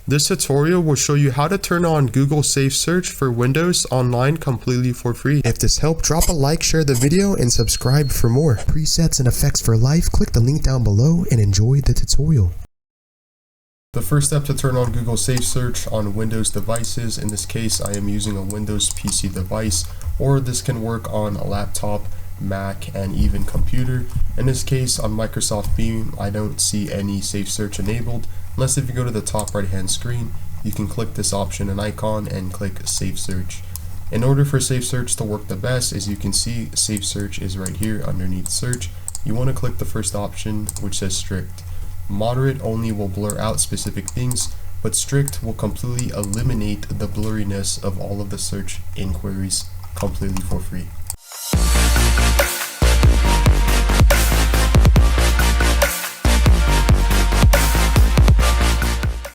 This tutorial will show you how to turn on Google Safe Search for Windows online completely for free. If this helped, drop a like, share the video, and subscribe for more. Presets and effects for life, click the link down below and enjoy the tutorial. The first step to turn on Google Safe Search on Windows devices, in this case I am using a Windows PC device, or this can work on a laptop, Mac, and even computer. In this case on Microsoft Beam I don't see any Safe Search enabled, unless if you go to the top right hand screen you can click this option and icon and click Safe Search. In order for Safe Search to work the best, as you can see, Safe Search is right here underneath search. You want to click the first option which says strict. Moderate only will blur out specific things, but strict will completely eliminate the blurriness of all of the search inquiries completely for free.